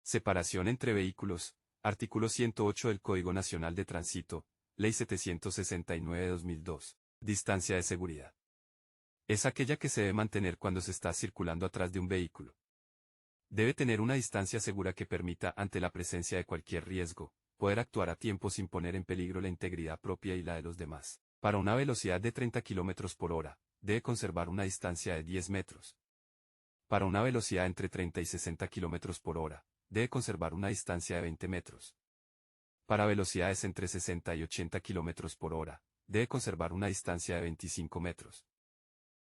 Separación entre vehículos. Artículo 108 del Código Nacional de Tránsito, Ley 769/2002. Distancia de seguridad. Es aquella que se debe mantener cuando se está circulando atrás de un vehículo. Debe tener una distancia segura que permita, ante la presencia de cualquier riesgo, poder actuar a tiempo sin poner en peligro la integridad propia y la de los demás. Para una velocidad de 30 km por hora, debe conservar una distancia de 10 metros. Para una velocidad entre 30 y 60 km por hora, debe conservar una distancia de 20 metros. Para velocidades entre 60 y 80 km por hora, debe conservar una distancia de 25 metros.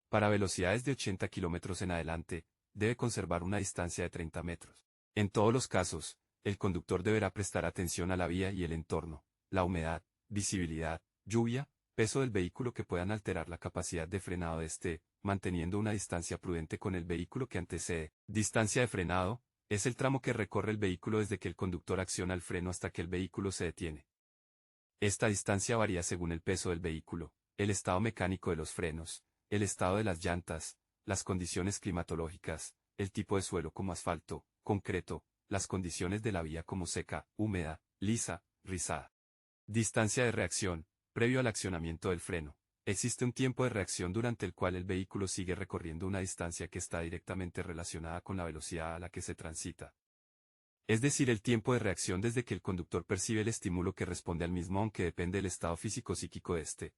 Para velocidades de 80 km en adelante, debe conservar una distancia de 30 metros. En todos los casos, el conductor deberá prestar atención a la vía y el entorno, la humedad, visibilidad, lluvia, peso del vehículo que puedan alterar la capacidad de frenado de este, manteniendo una distancia prudente con el vehículo que antecede. Distancia de frenado es el tramo que recorre el vehículo desde que el conductor acciona el freno hasta que el vehículo se detiene. Esta distancia varía según el peso del vehículo, el estado mecánico de los frenos, el estado de las llantas, las condiciones climatológicas, el tipo de suelo como asfalto, concreto, las condiciones de la vía como seca, húmeda, lisa, rizada. Distancia de reacción. Previo al accionamiento del freno, existe un tiempo de reacción durante el cual el vehículo sigue recorriendo una distancia que está directamente relacionada con la velocidad a la que se transita. Es decir, el tiempo de reacción desde que el conductor percibe el estímulo que responde al mismo, aunque depende del estado físico-psíquico de este.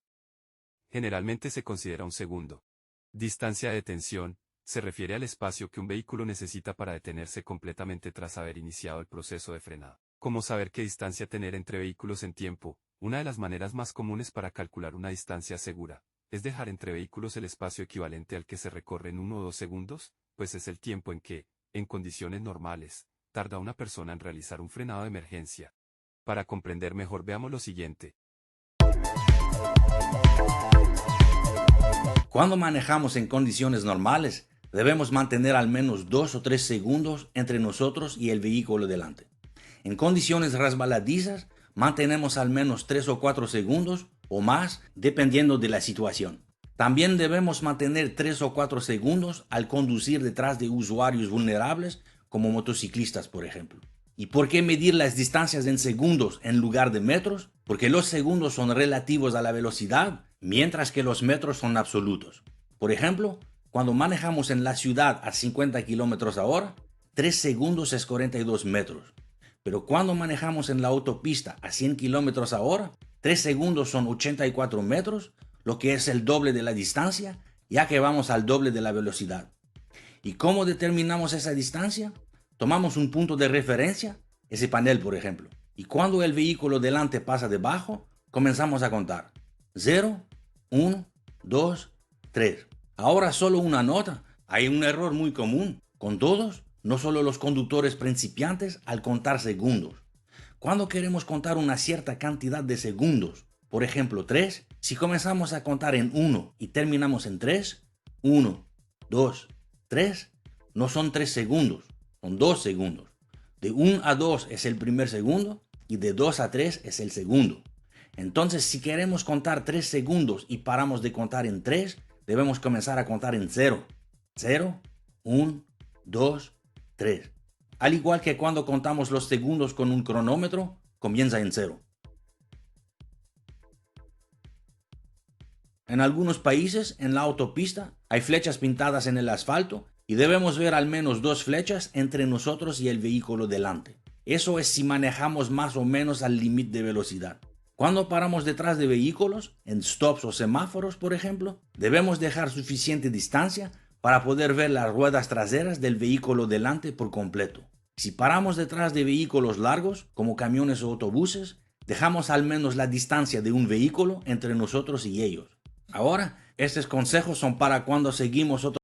Generalmente se considera un segundo. Distancia de detención. Se refiere al espacio que un vehículo necesita para detenerse completamente tras haber iniciado el proceso de frenado. ¿Cómo saber qué distancia tener entre vehículos en tiempo? Una de las maneras más comunes para calcular una distancia segura, es dejar entre vehículos el espacio equivalente al que se recorre en 1 o 2 segundos, pues es el tiempo en que, en condiciones normales, tarda una persona en realizar un frenado de emergencia. Para comprender mejor veamos lo siguiente. Cuando manejamos en condiciones normales, debemos mantener al menos 2 o 3 segundos entre nosotros y el vehículo delante. En condiciones resbaladizas, mantenemos al menos 3 o 4 segundos o más, dependiendo de la situación. También debemos mantener 3 o 4 segundos al conducir detrás de usuarios vulnerables, como motociclistas, por ejemplo. ¿Y por qué medir las distancias en segundos en lugar de metros? Porque los segundos son relativos a la velocidad, mientras que los metros son absolutos. Por ejemplo, cuando manejamos en la ciudad a 50 km/h, 3 segundos es 42 metros. Pero cuando manejamos en la autopista a 100 km/h, 3 segundos son 84 metros, lo que es el doble de la distancia, ya que vamos al doble de la velocidad. ¿Y cómo determinamos esa distancia? Tomamos un punto de referencia, ese panel por ejemplo, y cuando el vehículo delante pasa debajo, comenzamos a contar. 0, 1, 2, 3. Ahora solo una nota. Hay un error muy común. Con todos, no solo los conductores principiantes, al contar segundos. Cuando queremos contar una cierta cantidad de segundos, por ejemplo 3, si comenzamos a contar en 1 y terminamos en 3, 1, 2, 3, no son 3 segundos, son 2 segundos. De 1 a 2 es el primer segundo y de 2 a 3 es el segundo. Entonces, si queremos contar 3 segundos y paramos de contar en 3, debemos comenzar a contar en 0. 0, 1, 2, 3. Al igual que cuando contamos los segundos con un cronómetro, comienza en 0. En algunos países, en la autopista, hay flechas pintadas en el asfalto y debemos ver al menos 2 flechas entre nosotros y el vehículo delante. Eso es si manejamos más o menos al límite de velocidad. Cuando paramos detrás de vehículos, en stops o semáforos por ejemplo, debemos dejar suficiente distancia para poder ver las ruedas traseras del vehículo delante por completo. Si paramos detrás de vehículos largos, como camiones o autobuses, dejamos al menos la distancia de un vehículo entre nosotros y ellos. Ahora, estos consejos son para cuando seguimos otros